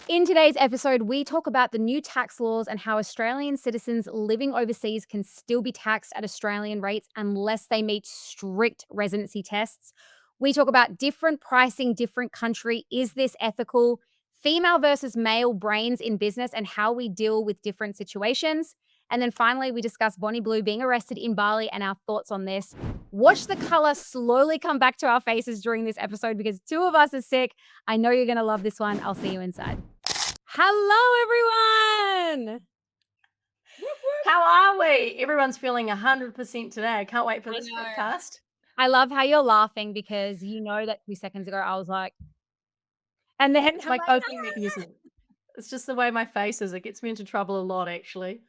In today's episode, we talk about the new tax laws and how Australian citizens living overseas can still be taxed at Australian rates unless they meet strict residency tests. We talk about different pricing, different country. Is this ethical? Female versus male brains in business and how we deal with different situations. And then finally, we discuss Bonnie Blue being arrested in Bali and our thoughts on this. Watch the color slowly come back to our faces during this episode because two of us are sick. I know you're going to love this one. I'll see you inside. Hello, everyone. How are we? Everyone's feeling 100% today. I can't wait for I this know. podcast. I love how you're laughing because you know that 2 seconds ago I was like, and then It's I'm my like, coping mechanism. It's just the way my face is. It gets me into trouble a lot, actually.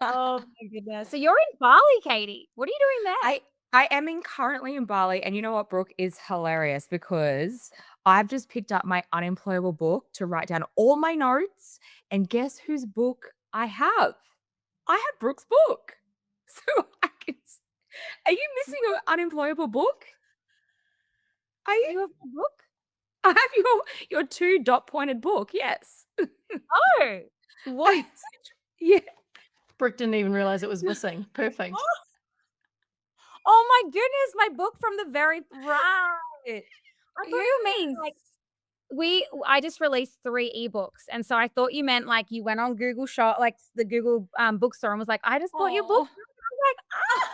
oh my goodness. So you're in Bali, Katie. What are you doing there? I am currently in Bali, and you know what, Brooke, is hilarious because I've just picked up my Unemployable book to write down all my notes, and guess whose book I have? I have Brooke's book. So are you missing an Unemployable book? Are you? You have a book? I have your 2 dot pointed book, yes. Oh, what? Yeah. Brooke didn't even realize it was missing. Perfect. Oh my goodness, my book from the very right. I thought you mean like I just released 3 ebooks, and so I thought you meant like you went on Google Shop, like the Google bookstore, and was like, I just bought your book. Oh. I was like,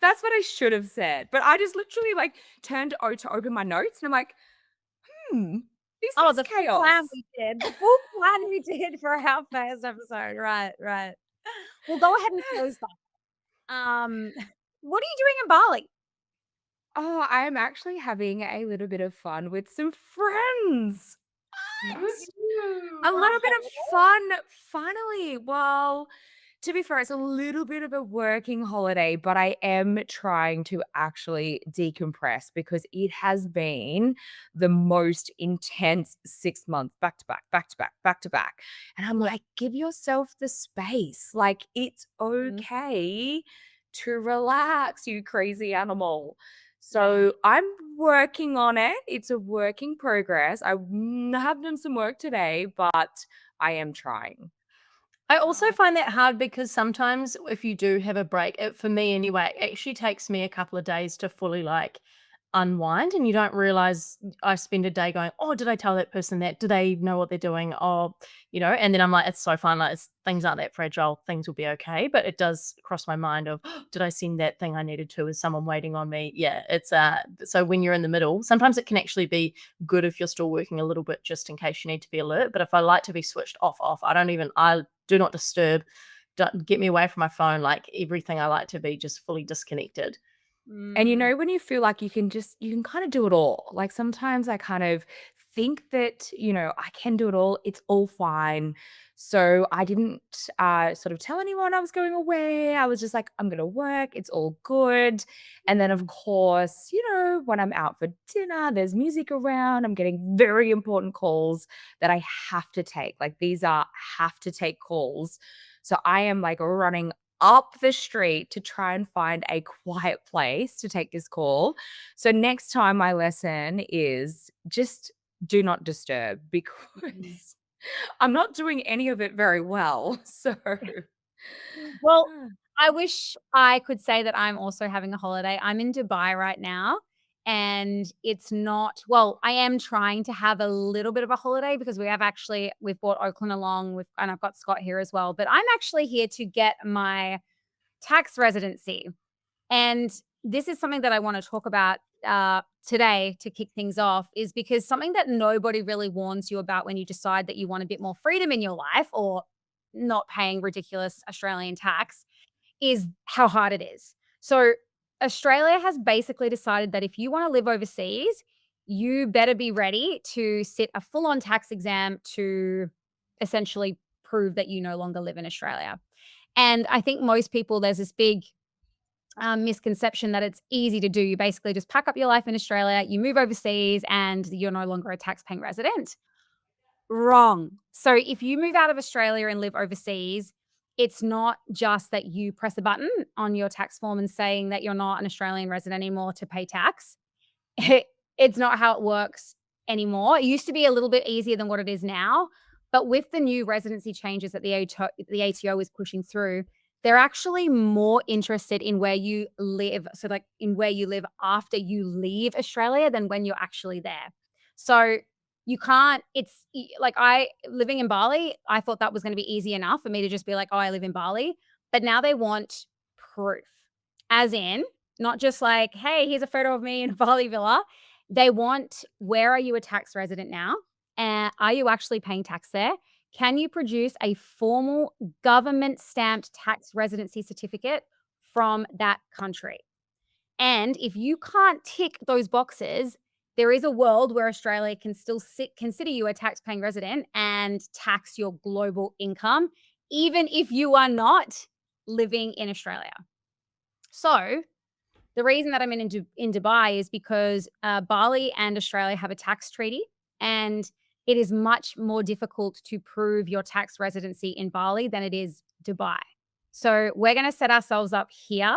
That's what I should have said, but I just literally, like, turned to open my notes, and I'm like, this oh, is the full chaos. plan we did. The full plan we did for our first episode. Right, right. Well, go ahead and close that. What are you doing in Bali? Oh, I am actually having a little bit of fun with some friends. What? A little bit of fun, finally. Well, to be fair, it's a little bit of a working holiday, but I am trying to actually decompress because it has been the most intense 6 months back to back, back to back, back to back. And I'm like, give yourself the space. Like, it's Mhm. okay to relax, you crazy animal. So I'm working on it. It's a work in progress. have done some work today, but I am trying. I also find that hard because sometimes if you do have a break, for me anyway, it actually takes me a couple of days to fully like unwind, and you don't realize I spend a day going, oh, did I tell that person that? Do they know what they're doing? Oh, and then I'm like, it's so fun. Like things aren't that fragile. Things will be okay. But it does cross my mind of, did I send that thing I needed to? Is someone waiting on me? Yeah, it's so when you're in the middle, sometimes it can actually be good if you're still working a little bit just in case you need to be alert. But if I like to be switched off, I do not disturb. Don't get me away from my phone. Like everything, I like to be just fully disconnected. And you Mm. know, when you feel like you can kind of do it all. Like sometimes I kind of think that, I can do it all. It's all fine. So I didn't sort of tell anyone I was going away. I was just like, I'm going to work. It's all good. And then, of course, when I'm out for dinner, there's music around. I'm getting very important calls that I have to take. Like these are have to take calls. So I am like running up the street to try and find a quiet place to take this call. So next time my lesson is just do not disturb because I'm not doing any of it very well. So Well, I wish I could say that I'm also having a holiday. I'm in Dubai right now, and it's not well, I am trying to have a little bit of a holiday because we've brought Oakland along with and I've got Scott here as well, but I'm actually here to get my tax residency. And this is something that I want to talk about today to kick things off, is because something that nobody really warns you about when you decide that you want a bit more freedom in your life or not paying ridiculous Australian tax is how hard it is. So, Australia has basically decided that if you want to live overseas, you better be ready to sit a full on tax exam to essentially prove that you no longer live in Australia. And I think most people, there's this big misconception that it's easy to do. You basically just pack up your life in Australia, you move overseas, and you're no longer a tax-paying resident. Wrong. So if you move out of Australia and live overseas, it's not just that you press a button on your tax form and saying that you're not an Australian resident anymore to pay tax. It's not how it works. anymore. It used to be a little bit easier than what it is now, but with the new residency changes that the ATO is pushing through, they're actually more interested in where you live, so, like, in where you live after you leave Australia than when you're actually there. So, you can't it's e like, I living in Bali, I thought that was gonna be easy enough for me to just be like, "Oh, I live in Bali," but now they want proof, as in, not just like, "Hey, here's a photo of me in a Bali villa." They want, "Where are you a tax resident now? And are you actually paying tax there? Can you produce a formal government stamped tax residency certificate from that country?" And if you can't tick those boxes, there is a world where Australia can still consider you a tax-paying resident and tax your global income, even if you are not living in Australia. So the reason that I'm in Dubai is because, Bali and Australia have a tax treaty, and it is much more difficult to prove your tax residency in Bali than it is Dubai. So we're gonna set ourselves up here,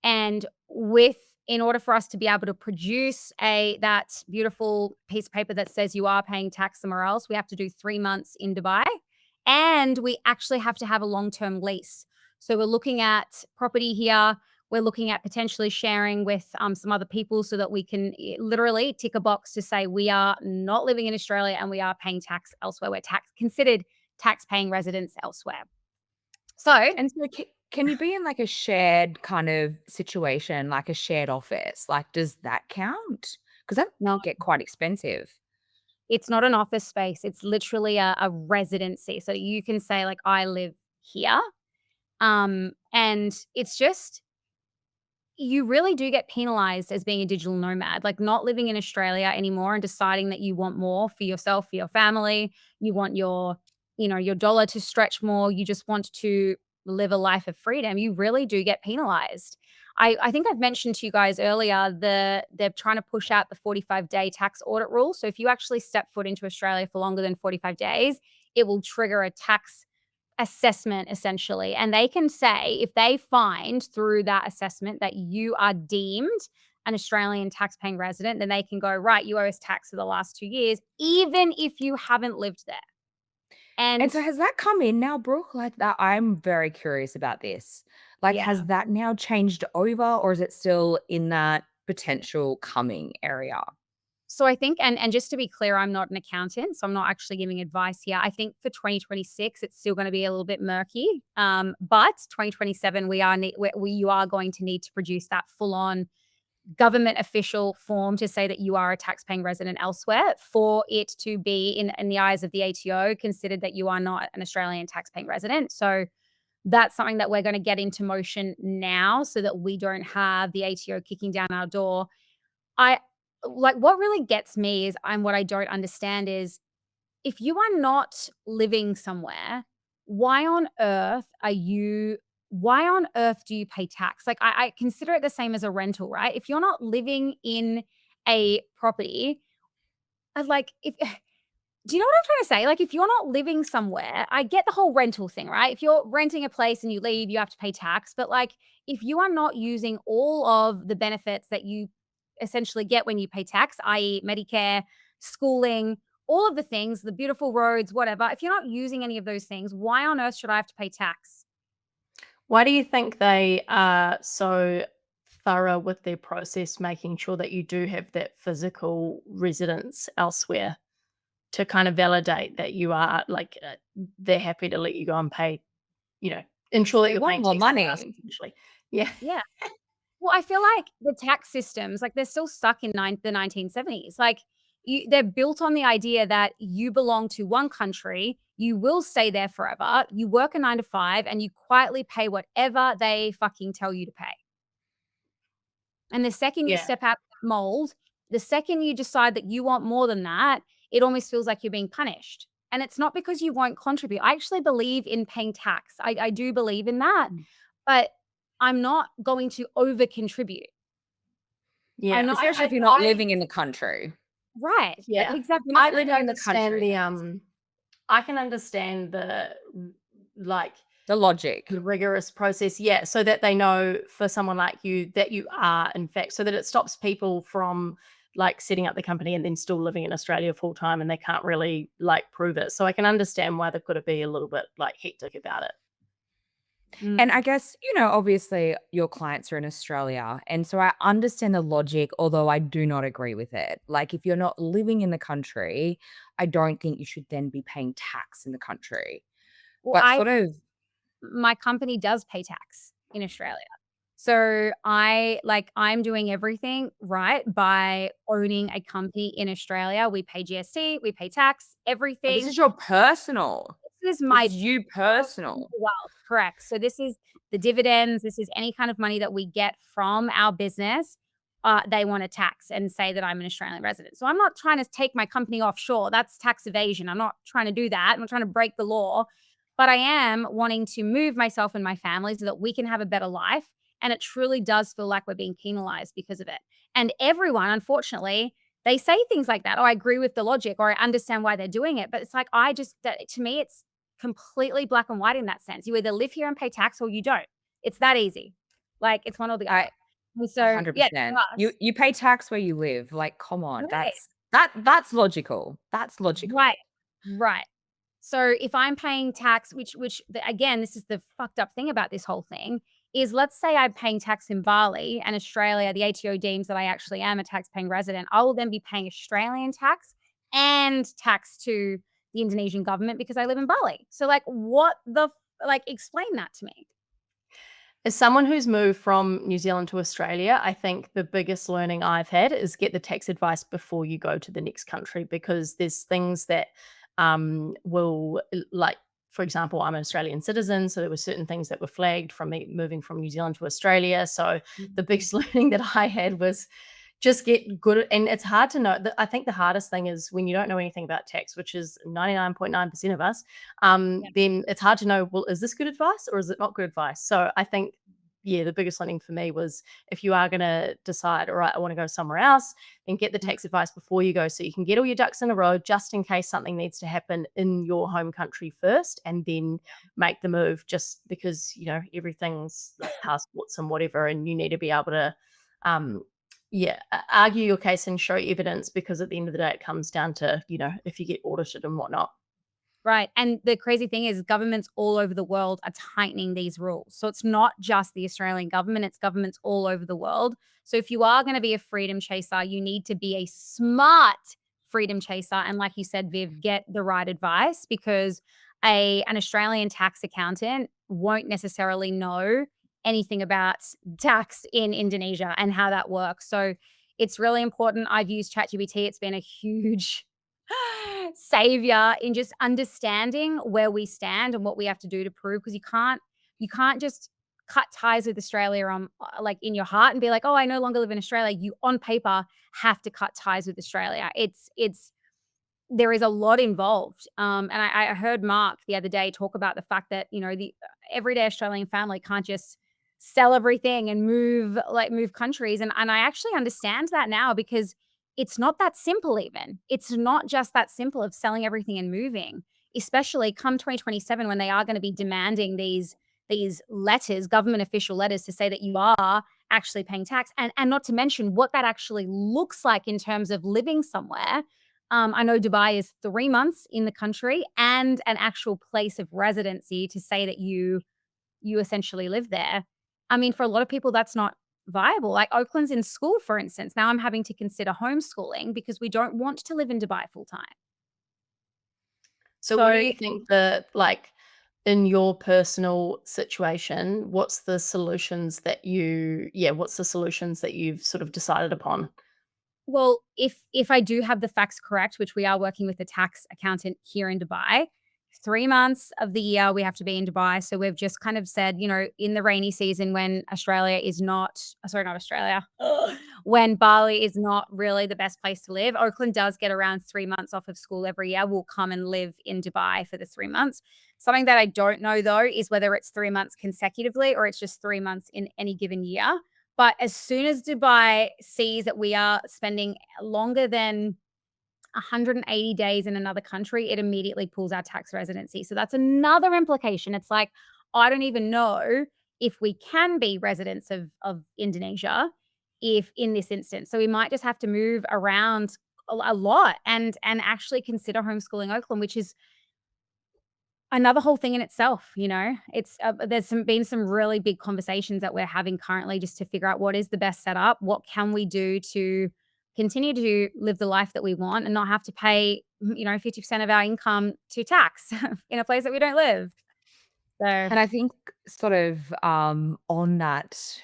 and with in order for us to be able to produce that beautiful piece of paper that says you are paying tax somewhere else, we have to do 3 months in Dubai, and we actually have to have a long-term lease. So we're looking at property here, we're looking at potentially sharing with some other people so that we can literally tick a box to say we are not living in Australia and we are paying tax elsewhere. We're considered tax paying residents elsewhere. So, And so can you be in like a shared kind of situation, like a shared office? Like, does that count? Because that no, can get quite expensive. it's not an office space. It's literally a residency. So you can say, like, I live here. And it's just you really do get penalized as being a digital nomad, like not living in Australia anymore and deciding that you want more for yourself, for your family. You want your dollar to stretch more. You just want to live a life of freedom. You really do get penalized. I think I've mentioned to you guys earlier they're trying to push out the 45-day tax audit rule. So if you actually step foot into Australia for longer than 45 days, it will trigger a tax assessment essentially. And they can say if they find through that assessment that you are deemed an Australian tax-paying resident, then they can go, right, you owe us tax for the last 2 years, even if you haven't lived there. And And so has that come in now, Brooke? Like that, I'm very curious about this. Like, yeah. has that now changed over or is it still in that potential coming area? So I think, and just to be clear, I'm not an accountant, so I'm not actually giving advice here. I think for 2026, it's still going to be a little bit murky. But 2027, you are going to need to produce that full on government official form to say that you are a tax-paying resident elsewhere for it to be in the eyes of the ATO considered that you are not an Australian tax-paying resident. So that's something that we're going to get into motion now so that we don't have the ATO kicking down our door. I like what really gets me is and what I don't understand is if you are not living somewhere, why on earth are you why on earth do you pay tax? Like I consider it the same as a rental, right? If you're not living in a property, I like if do you know what I'm trying to say? Like, if you're not living somewhere, I get the whole rental thing, right? If you're renting a place and you leave, you have to pay tax. But like, if you are not using all of the benefits that you essentially get when you pay tax, i.e., Medicare, schooling, all of the things, the beautiful roads, whatever, if you're not using any of those things, why on earth should I have to pay tax? Why do you think they are so thorough with their process, making sure that you do have that physical residence elsewhere to kind of validate that you are like they're happy to let you go and pay, you know, ensure that They you're want paying more tax somewhere else, money. essentially. Yeah, Yeah. Well, I feel like the tax systems, like, they're still stuck in the 1970s. Like, they're built on the idea that you belong to one country, you will stay there forever, you work a 9 to 5, and you quietly pay whatever they fucking tell you to pay. And the second you yeah, step out of that mold, the second you decide that you want more than that, it almost feels like you're being punished. And it's not because you won't contribute. I actually believe in paying tax. I do believe in that, mm, but I'm not going to over contribute. yeah. I'm not Especially if you're not living in the country. right. Yeah, Exactly. You're not I can living in the understand country. I can understand like The logic. the rigorous process, yeah, so that they know for someone like you that you are in fact so that it stops people from like setting up the company and then still living in Australia full time, and they can't really like prove it. So I can understand why they've got to be a little bit like hectic about it. And I Mm. guess, obviously your clients are in Australia. And so I understand the logic, although I do not agree with it. Like, if you're not living in the country, I don't think you should then be paying tax in the country. Well, But sort of, my company does pay tax in Australia. So I'm doing everything right by owning a company in Australia. We pay GST, we pay tax, oh, this everything. is your personal. This is This my is you personal personal. wealth, correct. So this is the dividends, this is any kind of money that we get from our business. They want to tax and say that I'm an Australian resident. So I'm not trying to take my company offshore. That's tax evasion. I'm not trying to do that. I'm not trying to break the law, but I am wanting to move myself and my family so that we can have a better life. And it truly does feel like we're being penalized because of it. And everyone, unfortunately, they say things like that. Oh, I agree with the logic, or I understand why they're doing it. But it's like, to me, it's completely black and white in that sense. You either live here and pay tax or you don't. It's that easy. Like, it's one or the other. I And so, yeah, to 100%. You us, you pay tax where you live. Like, come on. right, That's logical. That's logical. right, right. So if I'm paying tax, again, this is the fucked up thing about this whole thing, is let's say I'm paying tax in Bali and Australia, the ATO deems that I actually am a tax paying resident. I will then be paying Australian tax and tax to the Indonesian government because I live in Bali. So like, explain that to me. As someone who's moved from New Zealand to Australia, I think the biggest learning I've had is get the tax advice before you go to the next country, because there's things that like, for example, I'm an Australian citizen, so there were certain things that were flagged from me moving from New Zealand to Australia. So the Mhm. biggest learning that I had was just get good. And it's hard to know. I think the hardest thing is when you don't know anything about tax, which is 99.9% of us, Yeah. then it's hard to know, well, is this good advice or is it not good advice? So I think, yeah, the biggest learning for me was, if you are going to decide, all right, I want to go somewhere else, then get the Mm. tax advice before you go, so you can get all your ducks in a row just in case something needs to happen in your home country first, and then make the move, just because, everything's like passports and whatever, and you need to be able to um, yeah, argue your case and show evidence, because at the end of the day, it comes down to, if you get audited and whatnot. Right, and the crazy thing is governments all over the world are tightening these rules. So it's not just the Australian government, it's governments all over the world. So if you are gonna be a freedom chaser, you need to be a smart freedom chaser, and like you said, Viv, get the right advice, because an Australian tax accountant won't necessarily know anything about tax in Indonesia and how that works. So it's really important. I've used ChatGPT, it's been a huge savior in just understanding where we stand and what we have to do to prove, because you can't just cut ties with Australia like in your heart and be like, oh, I no longer live in Australia. You on paper have to cut ties with Australia. It's there is a lot involved. And I heard Mark the other day talk about the fact that, the everyday Australian family can't just sell everything and move countries. And I actually understand that now, because it's not that simple even. It's not just that simple of selling everything and moving, especially come 2027, when they are going to be demanding these letters, government official letters, to say that you are actually paying tax, and not to mention what that actually looks like in terms of living somewhere. I know Dubai is 3 months in the country and an actual place of residency to say that you essentially live there. I mean, for a lot of people, that's not viable. Like Oakland's in school, for instance. Now I'm having to consider homeschooling because we don't want to live in Dubai full time. So what do So, you think, in your personal situation, what's the solutions that you've sort of decided upon? well, if I do have the facts correct, which we are working with a tax accountant here in Dubai, 3 months of the year we have to be in Dubai. So we've just kind of said, in the rainy season when Australia is not sorry, not Australia, when Bali is not really the best place to live. Oakland does get around 3 months off of school every year. We'll come and live in Dubai for the 3 months. Something that I don't know though is whether it's 3 months consecutively or it's just 3 months in any given year. But as soon as Dubai sees that we are spending longer than 180 days in another country, it immediately pulls our tax residency. So that's another implication. It's like, I don't even know if we can be residents of Indonesia if in this instance. So we might just have to move around a lot and actually consider homeschooling Oakland, which is another whole thing in itself, you know? It's, there's been some really big conversations that we're having currently just to figure out what is the best setup, what can we do to continue to live the life that we want and not have to pay, 50% of our income to tax in a place that we don't live. So, And I think sort of, on that,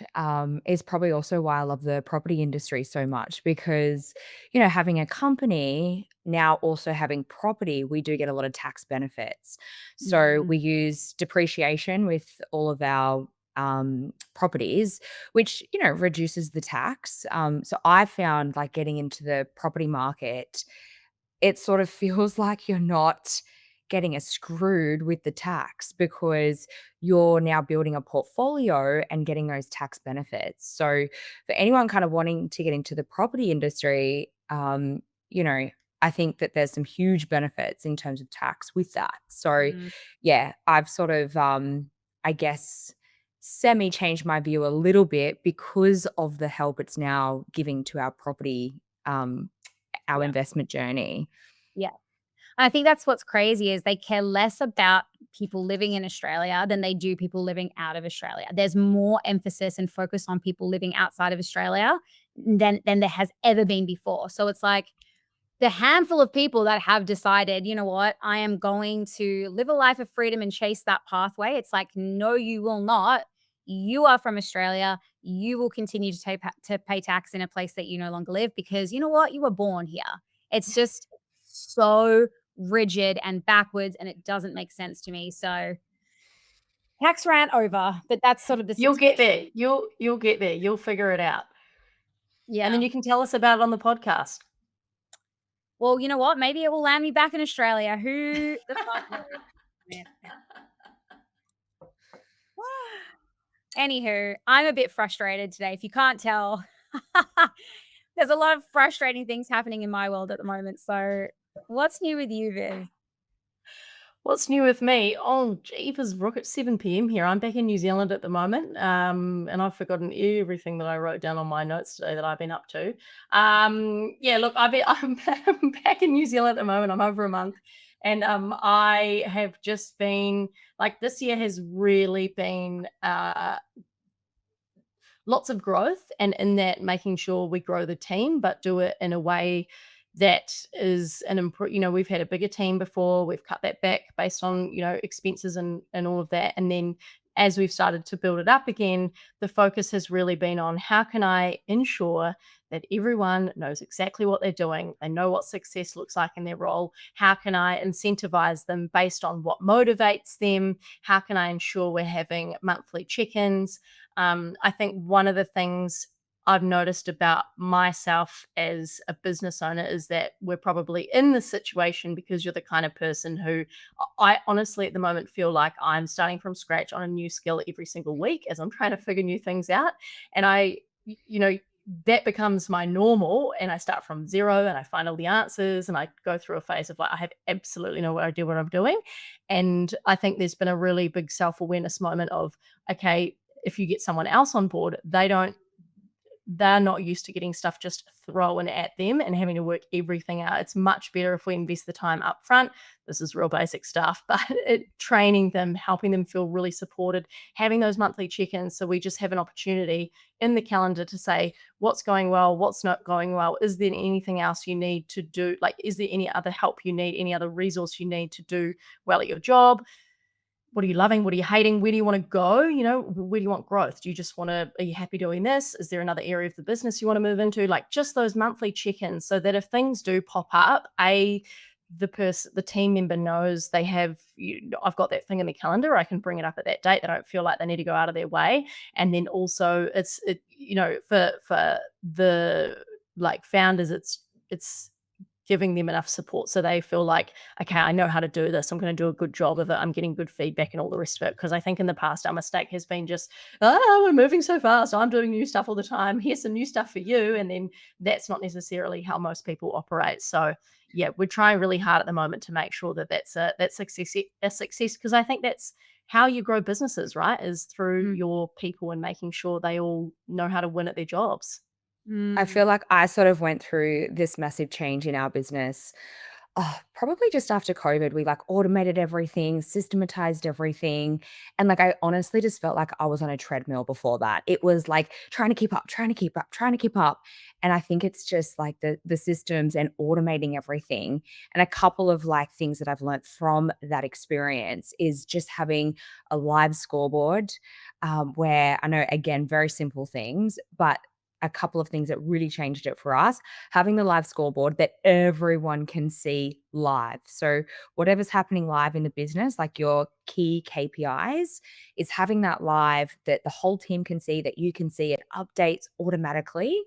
is probably also why I love the property industry so much because, having a company, now also having property, we do get a lot of tax benefits. So mm, we use depreciation with all of our properties, which, reduces the tax. So I found like getting into the property market, it sort of feels like you're not getting as screwed with the tax because you're now building a portfolio and getting those tax benefits. So for anyone kind of wanting to get into the property industry, you know, I think that there's some huge benefits in terms of tax with that. So mm, yeah, I've sort of I guess semi changed my view a little bit because of the help it's now giving to our property our yeah, investment journey. yeah. I think that's what's crazy is they care less about people living in Australia than they do people living out of Australia. There's more emphasis and focus on people living outside of Australia than there has ever been before. So it's like the handful of people that have decided, you know what, I am going to live a life of freedom and chase that pathway. It's like, no, you will not. You are from Australia. You will continue to pay tax in a place that you no longer live because you know what, you were born here. It's just so rigid and backwards, and it doesn't make sense to me. So tax rant over, but that's sort of the You'll get situation. there. You'll get there. You'll figure it out. And then Yeah. you can tell us about it on the podcast. Well, you know what? Maybe it will land me back in Australia. Who the fuck knows? Anywho, I'm a bit frustrated today, if you can't tell. There's a lot of frustrating things happening in my world at the moment. So, what's new with you, Viv? What's new with me? Oh, jeepers, Brooke, it's 7 p.m. here. I'm back in New Zealand at the moment, and I've forgotten everything that I wrote down on my notes today that I've been up to. Yeah, look, I'm back in New Zealand at the moment. I'm over a month, and I have just been like this year has really been lots of growth, and in that making sure we grow the team but do it in a way that is an improve. We've had a bigger team before, we've cut that back based on expenses and all of that, and then as we've started to build it up again, the focus has really been on how can I ensure that everyone knows exactly what they're doing, they know what success looks like in their role, how can I incentivize them based on what motivates them, how can I ensure we're having monthly check-ins. I think one of the things I've noticed about myself as a business owner is that we're probably in this situation because you're the kind of person who I honestly at the moment feel like I'm starting from scratch on a new skill every single week as I'm trying to figure new things out. And that becomes my normal and I start from zero and I find all the answers and I go through a phase of like I have absolutely no idea what I'm doing. And I think there's been a really big self-awareness moment of okay, if you get someone else on board, they're not used to getting stuff just thrown at them and having to work everything out. It's much better if we invest the time up front. This is real basic stuff, but training them, helping them feel really supported, having those monthly check-ins. So we just have an opportunity in the calendar to say what's going well, what's not going well. Is there anything else you need to do? Like, is there any other help you need, any other resource you need to do well at your job? What are you loving? What are you hating? Where do you want to go? Where do you want growth? Do you just want to, are you happy doing this? Is there another area of the business you want to move into? Like just those monthly check-ins so that if things do pop up, the team member knows they have, I've got that thing in the calendar. I can bring it up at that date. They don't feel like they need to go out of their way. And then also for the like founders, it's giving them enough support so they feel like, okay, I know how to do this. I'm going to do a good job of it. I'm getting good feedback and all the rest of it. Because I think in the past, our mistake has been just, oh, we're moving so fast. I'm doing new stuff all the time. Here's some new stuff for you. And then that's not necessarily how most people operate. So yeah, we're trying really hard at the moment to make sure that that's a success because I think that's how you grow businesses, right? Is through Mm. your people and making sure they all know how to win at their jobs. I Mm, feel like I sort of went through this massive change in our business. Oh, probably just after COVID, we like automated everything, systematized everything. And like, I honestly just felt like I was on a treadmill before that. It was like trying to keep up, trying to keep up, trying to keep up. And I think it's just like the systems and automating everything. And a couple of like things that I've learned from that experience is just having a live scoreboard, where I know, again, very simple things, but a couple of things that really changed it for us, having the live scoreboard that everyone can see live. So whatever's happening live in the business, like your key KPIs, is having that live that the whole team can see, that you can see it updates automatically.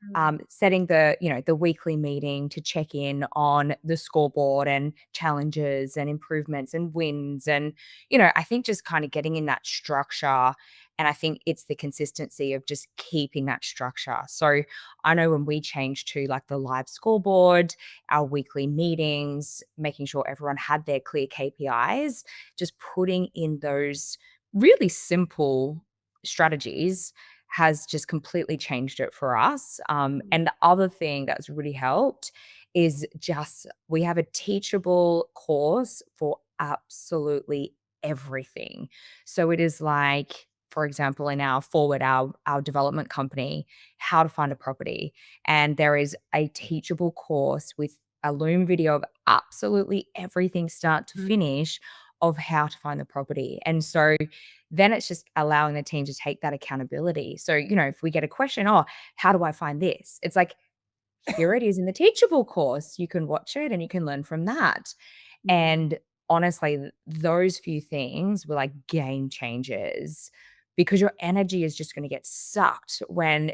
mm, Setting the weekly meeting to check in on the scoreboard and challenges and improvements and wins. And I think just kind of getting in that structure, and I think it's the consistency of just keeping that structure. So I know when we changed to like the live scoreboard, our weekly meetings, making sure everyone had their clear KPIs, just putting in those really simple strategies has just completely changed it for us. mm, And the other thing that's really helped is just we have a teachable course for absolutely everything. So it is like, for example, in our Forward, our development company, how to find a property. And there is a teachable course with a Loom video of absolutely everything start to mm, finish of how to find the property. And so then it's just allowing the team to take that accountability. So, if we get a question, oh, how do I find this? It's like, here it is in the teachable course. You can watch it and you can learn from that. mm. And honestly, those few things were like game changers, because your energy is just going to get sucked when,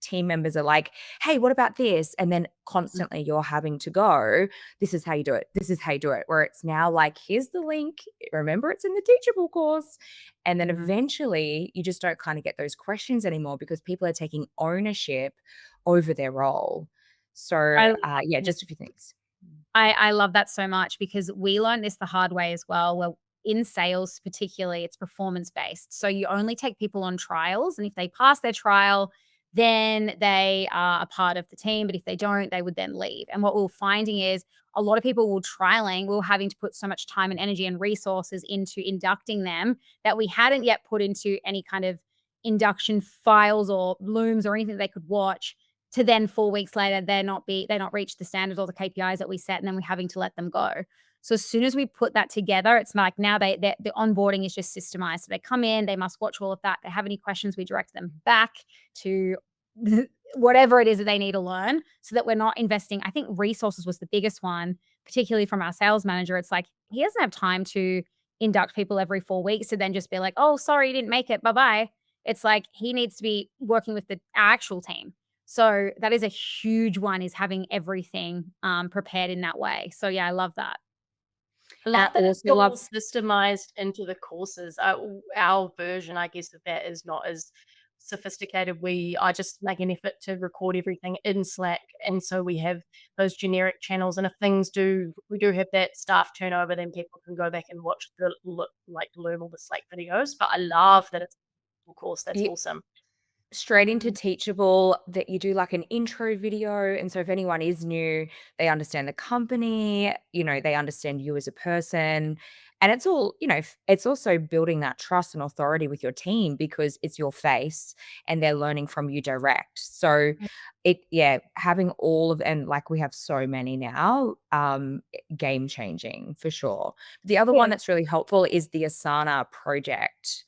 team members are like, hey, what about this? And then Mm, constantly you're having to go, this is how you do it. This is how you do it. Where it's now like, here's the link. Remember, it's in the teachable course. And then mm. eventually you just don't kind of get those questions anymore because people are taking ownership over their role. So, I yeah, just a few things. I love that so much because we learned this the hard way as well. Well, in sales particularly, it's performance based. So you only take people on trials, and if they pass their trial, then they are a part of the team, but if they don't, they would then leave. And what we're finding is a lot of people were trialing, we were having to put so much time and energy and resources into inducting them that we hadn't yet put into any kind of induction files or looms or anything they could watch, to then 4 weeks later, they not reach the standards or the KPIs that we set, and then we're having to let them go. So as soon as we put that together, it's like now the onboarding is just systemized. So they come in, they must watch all of that. They have any questions, we direct them back to whatever it is that they need to learn, so that we're not investing. I think resources was the biggest one, particularly from our sales manager. It's like he doesn't have time to induct people every 4 weeks to then just be like, "Oh, sorry, you didn't make it. Bye-bye." It's like he needs to be working with the actual team. So that is a huge one, is having everything, prepared in that way. So yeah, I love that. I And I love that it's also all love systemized into the courses. Our version, I guess, of that is not as sophisticated. I just make an effort to record everything in Slack, and so we have those generic channels. And if we do have that staff turnover, then people can go back and watch like Loom or the Slack videos. But I love that it's a full course. That's you awesome. straight into Mm, Teachable, that you do like an intro video. And so if anyone is new, they understand the company, they understand you as a person. And it's all, it's also building that trust and authority with your team because it's your face and they're learning from you direct. So mm, yeah, having all of, and like we have so many now, game changing for sure. The other yeah, one that's really helpful is the Asana project.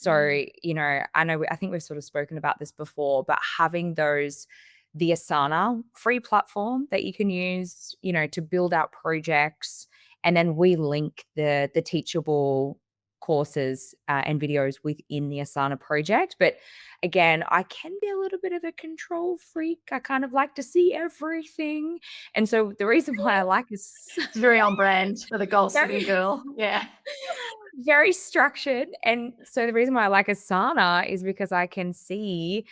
mm, So, I know I think we've sort of spoken about this before, but having the Asana free platform that you can use, to build out projects, and then we link the teachable courses and videos within the Asana project. But again, I can be a little bit of a control freak. I kind of like to see everything. And so the reason why I like is It's very on brand for the goal setting very girl. Yeah. very structured. And so the reason why I like Asana is because I can see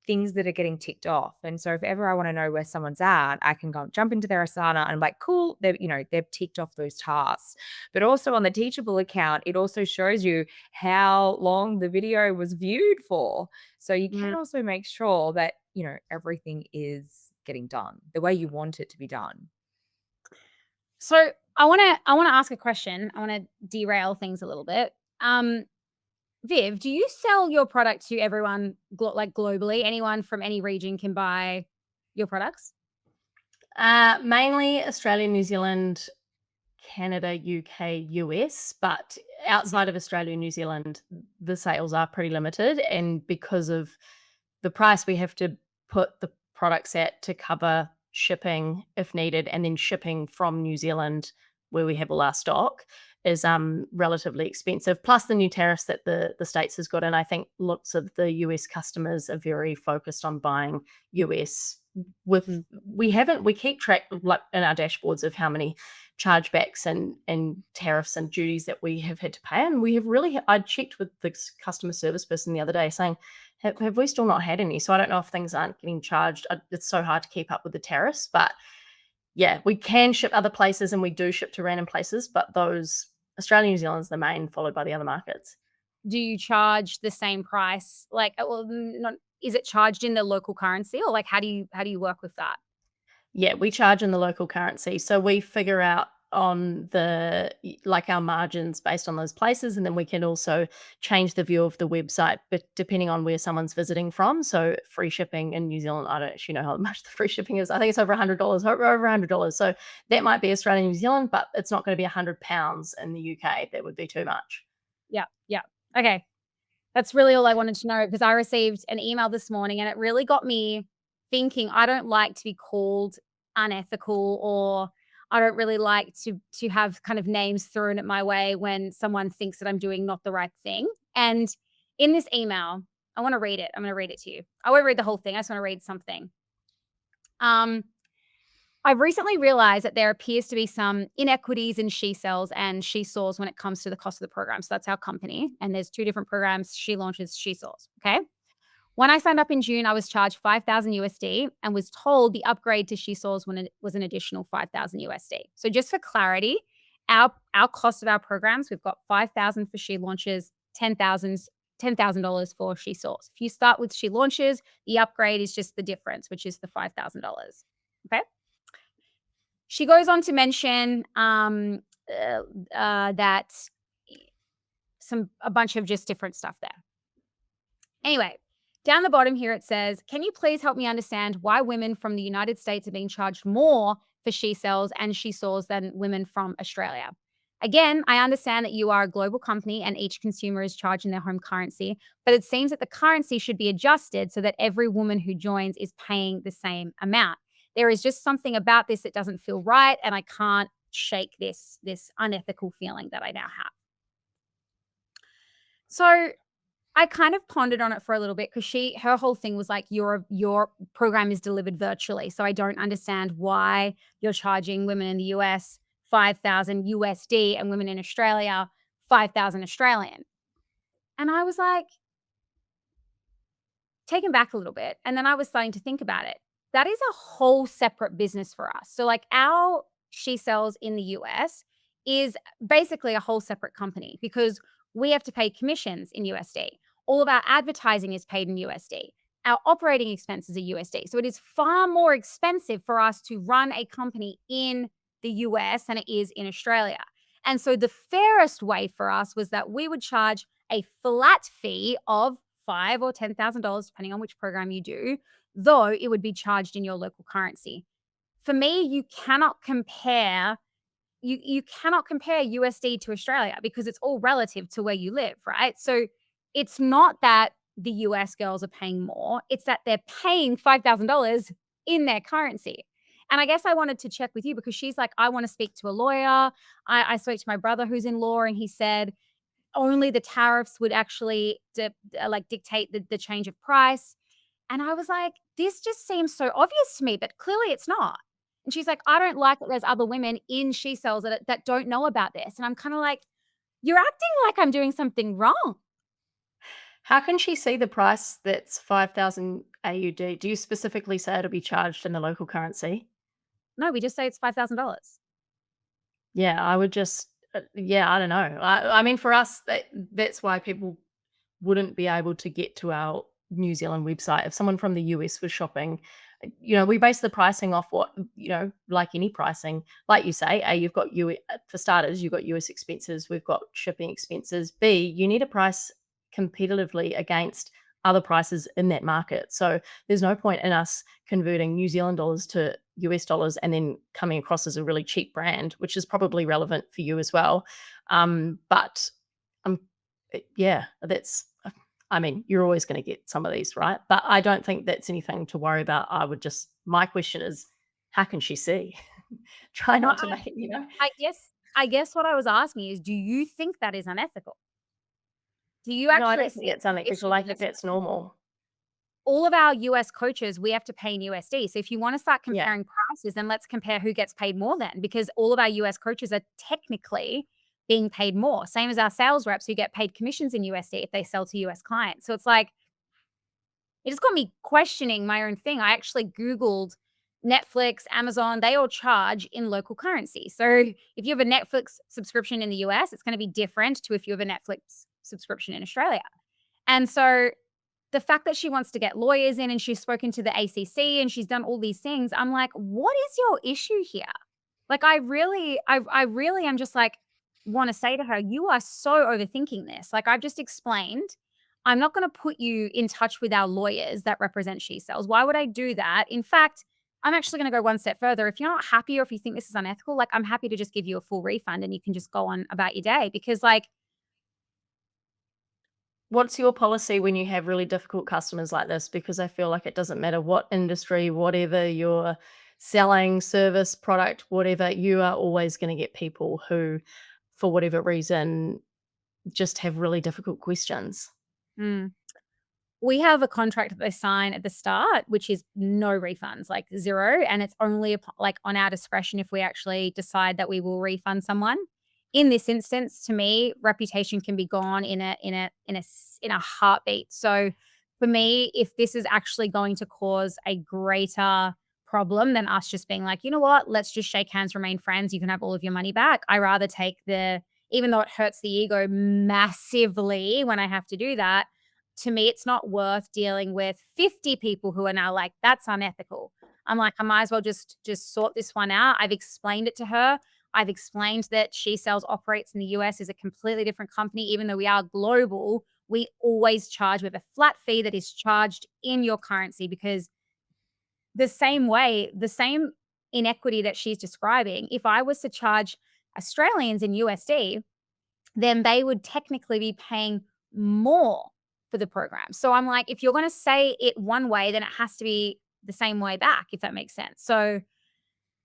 things that are getting ticked off. And so if ever I want to know where someone's at, I can go jump into their Asana and I'm like, cool, they've ticked off those tasks. But also on the Teachable account, it also shows you how long the video was viewed for. So you can mm, also make sure that everything is getting done the way you want it to be done. So I wanna ask a question. I wanna derail things a little bit. Um, Viv, do you sell your product to everyone like globally? Anyone from any region can buy your products? Mainly Australia, New Zealand, Canada, UK, US, but outside of Australia and New Zealand, the sales are pretty limited. And because of the price we have to put the products at to cover shipping if needed, and then shipping from New Zealand, where we have all our stock, is relatively expensive. Plus the new tariffs that the States has got. And I think lots of the US customers are very focused on buying US with we keep track like in our dashboards of how many chargebacks and tariffs and duties that we have had to pay. And we have really, I checked with the customer service person the other day saying, have we still not had any? So I don't know if things aren't getting charged. It's so hard to keep up with the tariffs. But yeah, we can ship other places and we do ship to random places. But those Australia, New Zealand's the main, followed by the other markets. Do you charge the same price? Like, well, not is it charged in the local currency, or like how do you work with that? Yeah, we charge in the local currency. So we figure out on like our margins based on those places. And then we can also change the view of the website, but depending on where someone's visiting from. So free shipping in New Zealand, I don't actually know how much the free shipping is. I think it's over $100, over $100. So that might be Australia, New Zealand, but it's not going to be £100 in the UK. That would be too much. Yeah, yeah. Okay. That's really all I wanted to know because I received an email this morning and it really got me thinking. I don't like to be called unethical, or I don't really like to have kind of names thrown at my way when someone thinks that I'm doing not the right thing. And in this email, I want to read it. I'm going to read it to you. I won't read the whole thing. I just want to read something. Um, I've recently realized that there appears to be some inequities in she sells and she soars when it comes to the cost of the program. So that's our company. And there's two different programs. She launches, she soars. Okay. When I signed up in June, I was charged 5,000 USD and was told the upgrade to she soars when it was an additional 5,000 USD. So just for clarity, our cost of our programs, we've got 5,000 for she launches, $10,000 for she soars. If you start with she launches, the upgrade is just the difference, which is the $5,000. Okay. She goes on to mention that a bunch of just different stuff there. Anyway, down the bottom here it says, "Can you please help me understand why women from the United States are being charged more for she sells and she soars than women from Australia? Again, I understand that you are a global company and each consumer is charged in their home currency, but it seems that the currency should be adjusted so that every woman who joins is paying the same amount. There is just something about this that doesn't feel right, and I can't shake this unethical feeling that I now have." So I kind of pondered on it for a little bit because her whole thing was like, your program is delivered virtually. So I don't understand why you're charging women in the US 5,000 USD and women in Australia 5,000 Australian. And I was like, taken back a little bit. And then I was starting to think about it. That is a whole separate business for us. So like our she sells in the US is basically a whole separate company because we have to pay commissions in USD. All of our advertising is paid in USD. Our operating expenses are USD. So it is far more expensive for us to run a company in the US than it is in Australia. And so the fairest way for us was that we would charge a flat fee of five or $10,000, depending on which program you do, though it would be charged in your local currency. For me, you cannot compare USD to Australia because it's all relative to where you live, right? So it's not that the US girls are paying more, it's that they're paying $5,000 in their currency. And I guess I wanted to check with you because she's like, I want to speak to a lawyer. I spoke to my brother who's in law, and he said only the tariffs would actually dictate the change of price. And I was like, this just seems so obvious to me, but clearly it's not. And she's like, I don't like that there's other women in she sells that don't know about this. And I'm kind of like, you're acting like I'm doing something wrong. How can she see the price that's 5,000 AUD? Do you specifically say it'll be charged in the local currency? No, we just say it's $5,000. Yeah, I would just, yeah, I don't know. I mean, for us, that's why people wouldn't be able to get to our New Zealand website, if someone from the US was shopping, we base the pricing off what, like any pricing, like you say, A, you've got for starters, you've got US expenses, we've got shipping expenses. B, you need a price competitively against other prices in that market. So there's no point in us converting New Zealand dollars to US dollars and then coming across as a really cheap brand, which is probably relevant for you as well. But yeah, I mean, you're always going to get some of these, right? But I don't think that's anything to worry about. My question is, how can she see? Try No, not to make it. I guess what I was asking is, do you think that is unethical? Do you No, I actually don't think see it's unethical. issues I in think this? that's normal. All of our US coaches, we have to pay in USD. So if you wanna start Yeah. comparing prices, then let's compare who gets paid more then, because all of our US coaches are technically being paid more, same as our sales reps who get paid commissions in USD if they sell to US clients. So it's like, it just got me questioning my own thing. I actually Googled Netflix, Amazon, they all charge in local currency. So if you have a Netflix subscription in the US, it's gonna be different to if you have a Netflix subscription in Australia. And so the fact that she wants to get lawyers in and she's spoken to the ACC and she's done all these things, I'm like, what is your issue here? Like, I really am just like, want to say to her, you are so overthinking this. Like, I've just explained, I'm not going to put you in touch with our lawyers that represent She Sells. Why would I do that? In fact, I'm actually going to go one step further. If you're not happy or if you think this is unethical, like, I'm happy to just give you a full refund and you can just go on about your day because, like, What's your policy when you have really difficult customers like this? Because I feel like it doesn't matter what industry, whatever you're selling, service, product, whatever, you are always going to get people who, for whatever reason, just have really difficult questions. mm, we have a contract that they sign at the start, which is no refunds, like 0, and it's only like, on our discretion if we actually decide that we will refund someone. In this instance, to me, reputation can be gone in a heartbeat. So, for me, if this is actually going to cause a greater problem than us just being like, "You know what? Let's just shake hands, remain friends, you can have all of your money back." I rather take the even though it hurts the ego massively when I have to do that, to me, it's not worth dealing with 50 people who are now like, "That's unethical." I'm like, I might as well just sort this one out. I've explained it to her. I've explained that She Sells operates in the US is a completely different company. Even though we are global, we always charge with a flat fee that is charged in your currency because the same inequity that she's describing, if I was to charge Australians in USD, then they would technically be paying more for the program. So I'm like, if you're going to say it one way, then it has to be the same way back, if that makes sense. So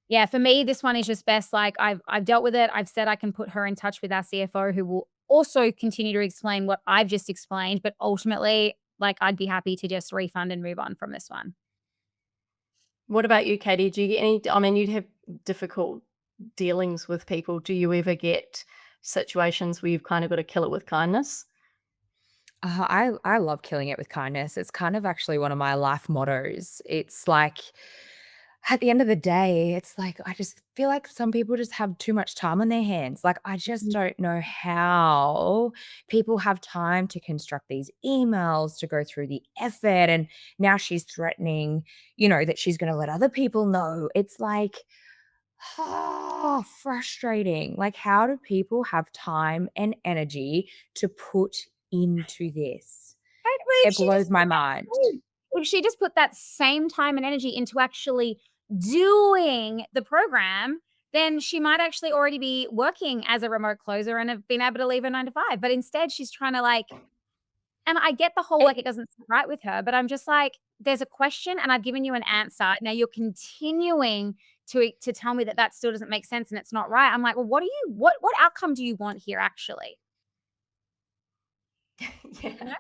yeah, for me, this one is just best. Like I've dealt with it. I've said I can put her in touch with our CFO, who will also continue to explain what I've just explained. But ultimately, like I'd be happy to just refund and move on from this one. What about you, Katie? Do you get any? I mean, you'd have difficult dealings with people. Do you ever get situations where you've kind of got to kill it with kindness? I love killing it with kindness. It's kind of actually one of my life mottos. It's like at the end of the day, it's like I just feel like some people just have too much time on their hands. Like I just Mm. don't know how people have time to construct these emails, to go through the effort. And now she's threatening, that she's going to let other people know. It's like, frustrating. Like, how do people have time and energy to put into this? Right, well, It blows my mind. if she just put that same time and energy into actually doing the program, then she might actually already be working as a remote closer and have been able to leave her 9 to 5. But instead, she's trying to like, and I get the whole It, like it doesn't sit right with her, but I'm just like, there's a question and I've given you an answer. Now you're continuing to tell me that that still doesn't make sense and it's not right. I'm like, well, what outcome do you want here actually? You yeah. know?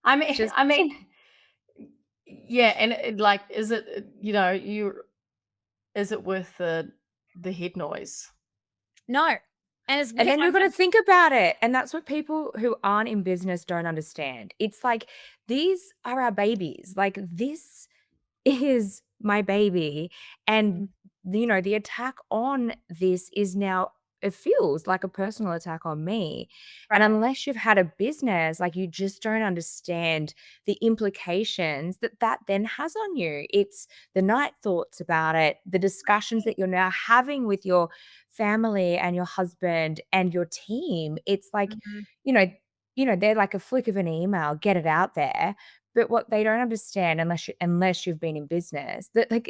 I mean, Just I mean, yeah. And like, is it is it worth the head noise? No. And it's and weird. then you've got to think about it, and that's what people who aren't in business don't understand. It's like, these are our babies. Like, this is my baby, and, the attack on this is now it feels like a personal attack on me. And Right. unless you've had a business, like, you just don't understand the implications that that then has on you. It's the night thoughts about it, the discussions that you're now having with your family and your husband and your team. It's like, Mhm. you know, they're like a flick of an email, get it out there. But what they don't understand, unless you've been in business, that, like,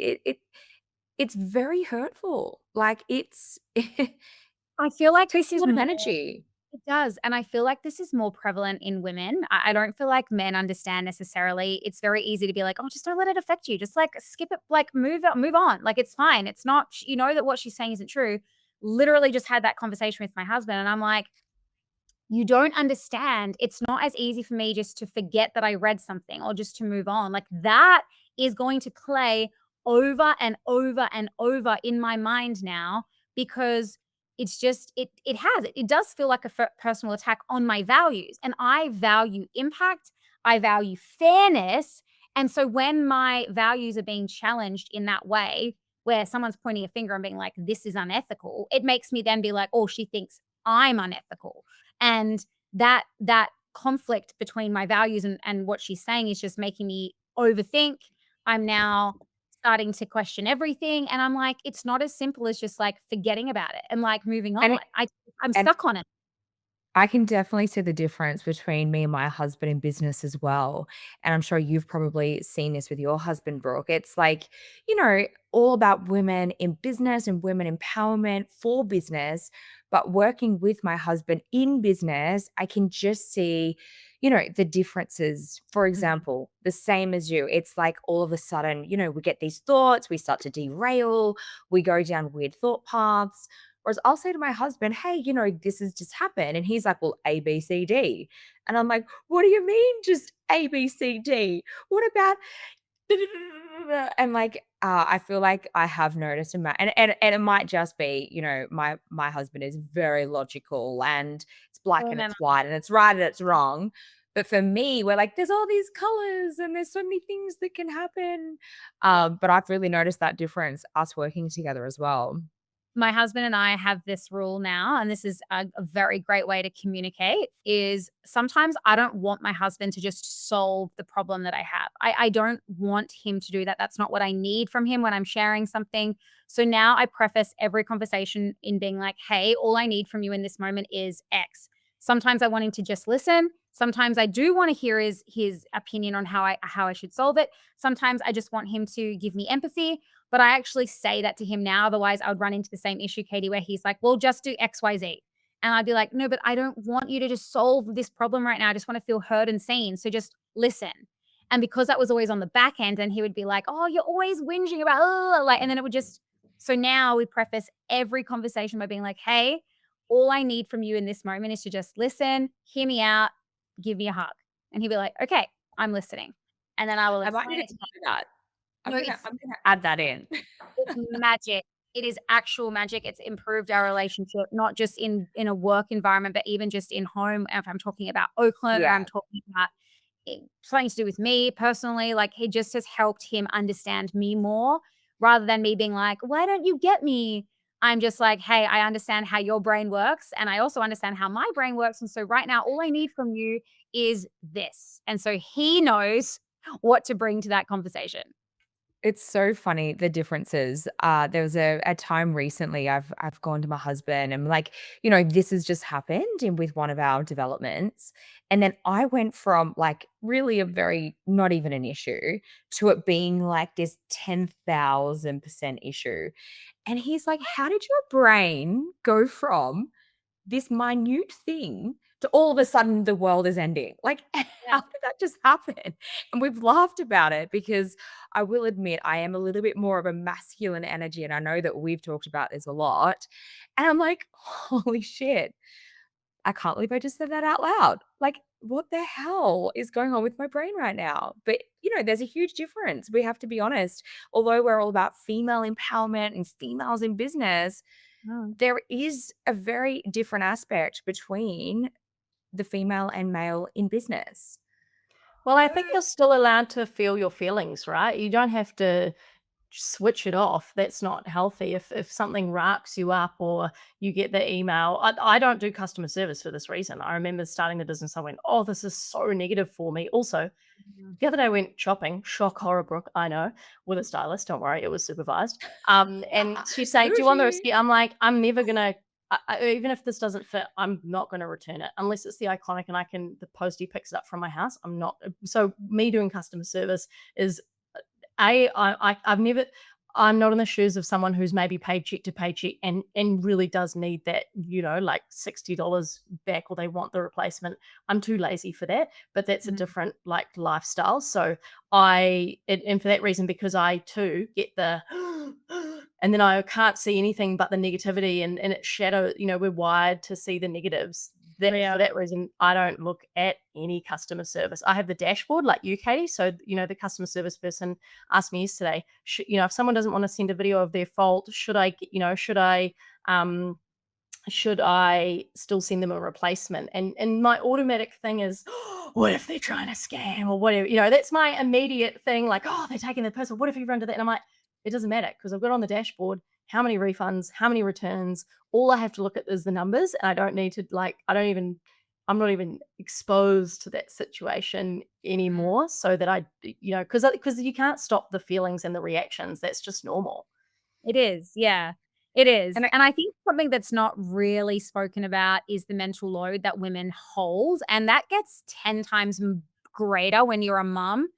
it's very hurtful. Like, it's it I feel like takes this a is lot of more energy. It does, and I feel like this is more prevalent in women. I don't feel like men understand necessarily. It's very easy to be like, "Oh, just don't let it affect you. Just, like, skip it, like, move on. Like, it's fine. It's not you know that what she's saying isn't true." Literally just had that conversation with my husband, and I'm like, you don't understand. It's not as easy for me just to forget that I read something or just to move on. Like that is going to play over and over and over in my mind now because it's just it does feel like a personal attack on my values and I value impact, I value fairness, and so when my values are being challenged in that way where someone's pointing a finger and being like this is unethical, it makes me then be like, oh, she thinks I'm unethical, and that conflict between my values and what she's saying is just making me overthink. I'm now starting to question everything, and I'm like, it's not as simple as just, like, forgetting about it and, like, moving And on. it I'm and stuck on it. I can definitely see the difference between me and my husband in business as well. And I'm sure you've probably seen this with your husband, Brooke. It's like, all about women in business and women empowerment for business. But working with my husband in business, I can just see, the differences. For Mhm. example, the same as you. It's like all of a sudden, we get these thoughts, we start to derail, we go down weird thought paths. Whereas I'll say to my husband, "Hey, this has just happened." And he's like, "Well, A, B, C, D." And I'm like, "What do you mean just A, B, C, D? What about" and like, I feel like I have noticed in my and it might just be, my husband is very logical and it's black Oh, and no, no. it's white and it's right and it's wrong. But for me, we're like, there's all these colors and there's so many things that can happen. Yeah. But I've really noticed that difference, us working together as well. My husband and I have this rule now, and this is a very great way to communicate, is sometimes I don't want my husband to just solve the problem that I have. I don't want him to do that. That's not what I need from him when I'm sharing something. So now I preface every conversation in being like, hey, all I need from you in this moment is X. Sometimes I want him to just listen. Sometimes I do want to hear his opinion on how I should solve it. Sometimes I just want him to give me empathy, but I actually say that to him now. Otherwise, I would run into the same issue, Katie, where he's like, well, just do XYZ. And I'd be like, no, but I don't want you to just solve this problem right now. I just want to feel heard and seen. So just listen. And because that was always on the back end, and he would be like, oh, you're always whinging about, like, and then it would just, so now we preface every conversation by being like, hey, all I need from you in this moment is to just listen, hear me out, give me a hug. And he'd be like, okay, I'm listening. And then I will I might need explain to it to him. try that. No, I'm gonna add that in. it's magic. It is actual magic. It's improved our relationship, not just in a work environment, but even just in home. If I'm talking about Oakland or I'm Yeah. talking about something to do with me personally, like it just has helped him understand me more rather than me being like, why don't you get me? I'm just like, hey, I understand how your brain works. And I also understand how my brain works. And so right now, all I need from you is this. And so he knows what to bring to that conversation. It's so funny the differences. There was a time recently I've gone to my husband and like, this has just happened in with one of our developments. And then I went from like really a very not even an issue to it being like this 10,000% issue. And he's like, "How did your brain go from this minute thing to all of a sudden the world is ending?" Like, Yeah. how did that just happen? And we've laughed about it because I will admit I am a little bit more of a masculine energy. And I know that we've talked about this a lot. And I'm like, holy shit, I can't believe I just said that out loud. Like, what the hell is going on with my brain right now? But, there's a huge difference. We have to be honest. Although we're all about female empowerment and females in business, Mm. there is a very different aspect between the female and male in business. Well, I think you're still allowed to feel your feelings, right? You don't have to switch it off. That's not healthy. If something racks you up or you get the email, I don't do customer service for this reason. I remember starting the business, I went, oh, this is so negative for me. Also, Mhm. the other day I went shopping, shock horror, Brooke, I know, with a stylist. Don't worry, it was supervised. And she's saying, "Do you want the Bougie. receipt?" I'm like, "I'm never gonna. Even if this doesn't fit, I'm not gonna return it unless it's the iconic and I can the postie picks it up from my house. I'm not. So me doing customer service is I've never. I'm not in the shoes of someone who's maybe paycheck to paycheck and really does need that, like $60 back, or they want the replacement. I'm too lazy for that, but that's a Mhm. different like lifestyle. So and for that reason, because I too get the and then I can't see anything but the negativity, and it's shadow, we're wired to see the negatives. That Yeah. For that reason, I don't look at any customer service. I have the dashboard like you, Katie. So, the customer service person asked me yesterday, if someone doesn't want to send a video of their fault, um should I still send them a replacement? And my automatic thing is, what if they're trying to scam or whatever? That's my immediate thing. Like, oh, they're taking the person. What if you run to that? And I'm like, it doesn't matter because I've got on the dashboard how many refunds, how many returns. All I have to look at is the numbers, and I don't need to I'm not even exposed to that situation anymore. So that because you can't stop the feelings and the reactions. That's just normal. It is, yeah. It is, And I and I think something that's not really spoken about is the mental load that women hold, and that gets 10 times greater when you're a mom.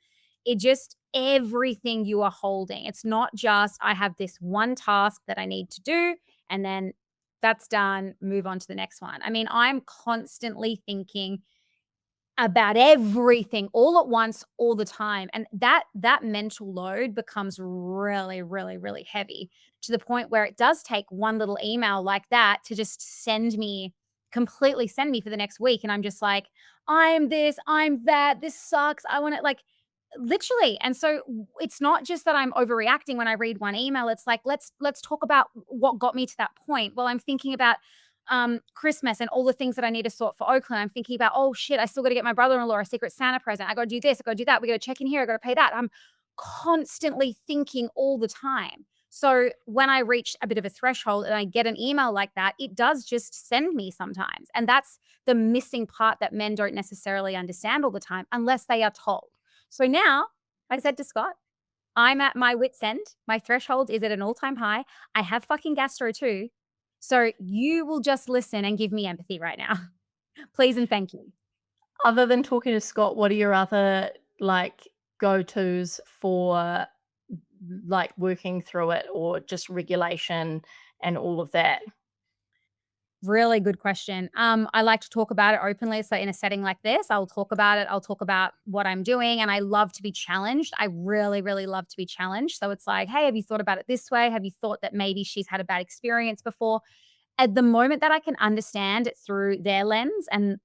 It just everything you are holding. It's not just, "I have this one task that I need to do, and then that's done, move on to the next one." I mean, I'm constantly thinking about everything all at once, all the time, and that mental load becomes really, really, really heavy to the point where it does take one little email like that to just completely send me for the next week, and I'm just like, "I'm this, I'm that, this sucks, I wanna," like, literally, and so it's not just that I'm overreacting when I read one email, it's like, let's talk about what got me to that point. Well, I'm thinking about Christmas and all the things that I need to sort for Oakland. I'm thinking about, oh shit, I still got to get my brother-in-law a secret Santa present. I got to do this. I got to do that. We got to check in here. I got to pay that. I'm constantly thinking all the time. So when I reach a bit of a threshold and I get an email like that, it does just send me sometimes. And that's the missing part that men don't necessarily understand all the time unless they are told. So now I said to Scott, I'm at my wit's end. My threshold is at an all-time high. I have fucking gastro too. So you will just listen and give me empathy right now. Please and thank you. Other than talking to Scott, what are your other, like, go-tos for, like, working through it or just regulation and all of that? Really good question. I like to talk about it openly. So in a setting like this, I'll talk about it. I'll talk about what I'm doing, and I love to be challenged. I really, really love to be challenged. So it's like, hey, have you thought about it this way? Have you thought that maybe she's had a bad experience before? At the moment that I can understand it through their lens and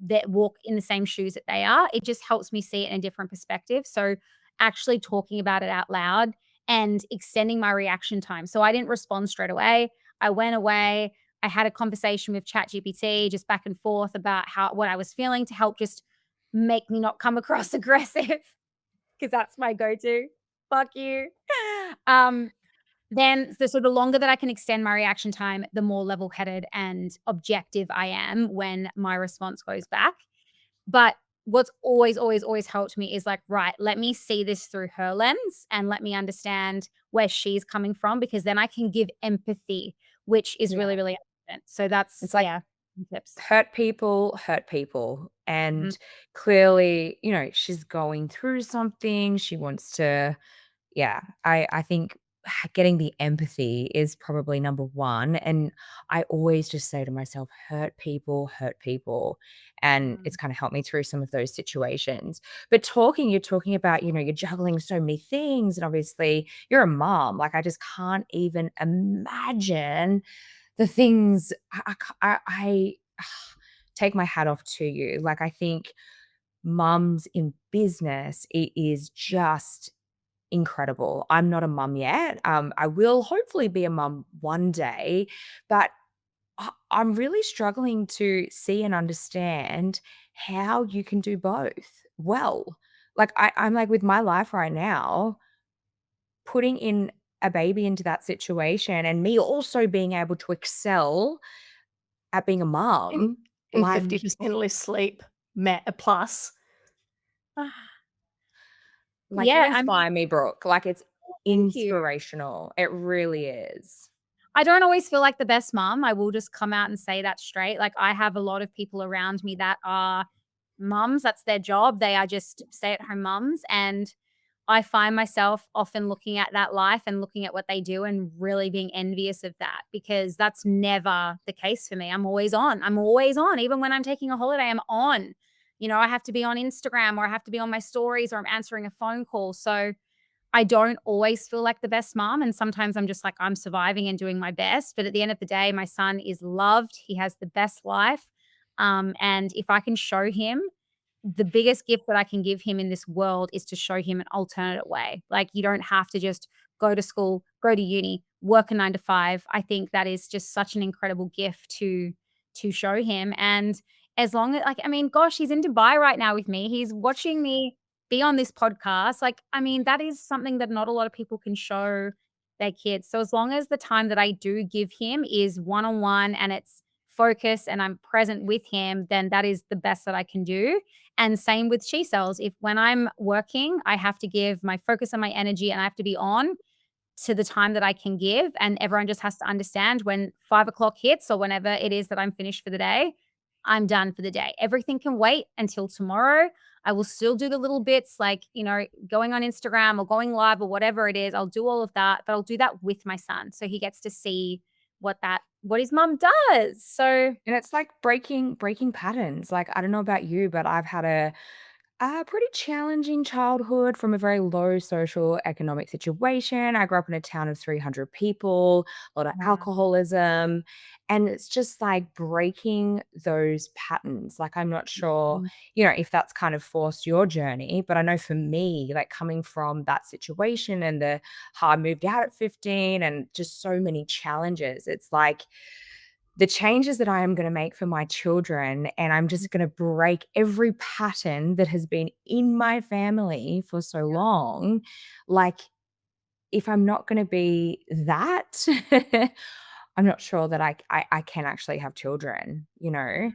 that walk in the same shoes that they are, it just helps me see it in a different perspective. So actually talking about it out loud and extending my reaction time. So I didn't respond straight away. I went away. I had a conversation with ChatGPT just back and forth about what I was feeling to help just make me not come across aggressive because that's my go-to. Fuck you. Um, the longer that I can extend my reaction time, the more level-headed and objective I am when my response goes back. But what's always, always, always helped me is like, right, let me see this through her lens and let me understand where she's coming from because then I can give empathy, which is really, yeah, really important. So that's it's like yeah, tips. hurt people. Mhm. And clearly, she's going through something. She wants to, yeah, I think getting the empathy is probably number one. And I always just say to myself, hurt people. And it's Mm. kind of helped me through some of those situations. But you're talking about, you're juggling so many things. And obviously, you're a mom. Like, I just can't even imagine the things I take my hat off to you. Like, I think mums in business, it is just incredible. I'm not a mum yet. I will hopefully be a mum one day, but I'm really struggling to see and understand how you can do both well. Like, I'm like with my life right now, putting in a baby into that situation and me also being able to excel at being a And mom, and like 50% less sleep, plus. you Yeah, I'm inspire me, Brooke. Like, it's thank you. inspirational. It really is. I don't always feel like the best mom. I will just come out and say that straight. Like, I have a lot of people around me that are mums, that's their job. They are just stay-at-home mums, and I find myself often looking at that life and looking at what they do and really being envious of that because that's never the case for me. I'm always on. I'm always on. Even when I'm taking a holiday, I'm on. I have to be on Instagram or I have to be on my stories or I'm answering a phone call. So I don't always feel like the best mom, and sometimes I'm just like, I'm surviving and doing my best, but at the end of the day, my son is loved, he has the best life, and if I can show him the biggest gift that I can give him in this world is to show him an alternate way. Like, you don't have to just go to school, go to uni, work a 9 to 5. I think that is just such an incredible gift to show him, and as long as like, I mean, gosh, he's in Dubai right now with me. He's watching me be on this podcast. Like, I mean, that is something that not a lot of people can show their kids. So as long as the time that I do give him is one-on-one and it's focused and I'm present with him, then that is the best that I can do. And same with she cells. If when I'm working, I have to give my focus and my energy and I have to be on to the time that I can give. And everyone just has to understand when 5 o'clock hits or whenever it is that I'm finished for the day, I'm done for the day. Everything can wait until tomorrow. I will still do the little bits like, going on Instagram or going live or whatever it is. I'll do all of that, but I'll do that with my son. So he gets to see what his mom does. So And it's like breaking patterns. Like, I don't know about you, but I've had a pretty challenging childhood from a very low social economic situation. I grew up in a town of 300 people, a lot of wow. alcoholism, and it's just like breaking those patterns. Like, I'm not sure, if that's kind of forced your journey, but I know for me, like coming from that situation and the how I moved out at 15 and just so many challenges, it's like the changes that I am gonna make for my children, and I'm just gonna break every pattern that has been in my family for so long. Like, if I'm not gonna be that, I'm not sure that I can actually have children, you know?